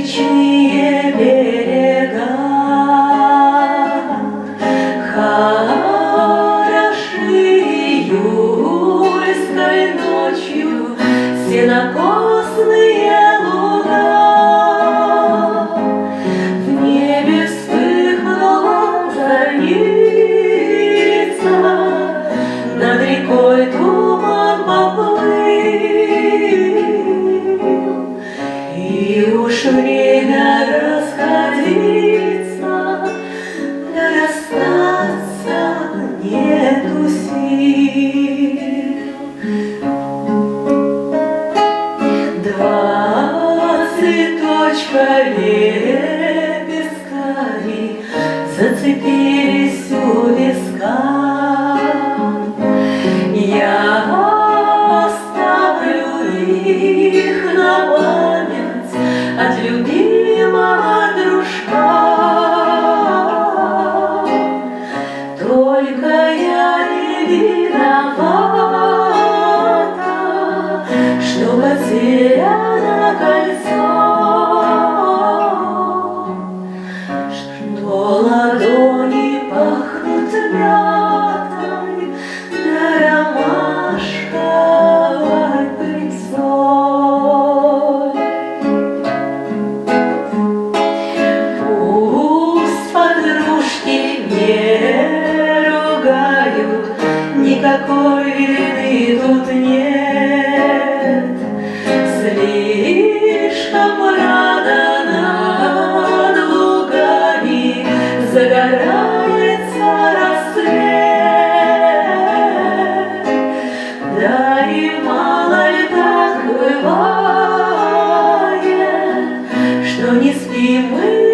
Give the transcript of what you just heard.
речные берега хороши июльской ночью сенокосные луга. В небе вспыхнула зорница, над рекой туман поплыл, и уж время расходиться, да расстаться нету сил. 20 лепестками зацепились у виска. Я оставлю их на память от любимого дружка. Только я не виновата, что потеряно кольцо, что ладони пахнут мятой да ромашковой пыльцой. Пусть подружки не ругают, никакой вины тут нет. Слишком рано над лугами загорается рассвет. Да и мало ли так бывает, что не спим мы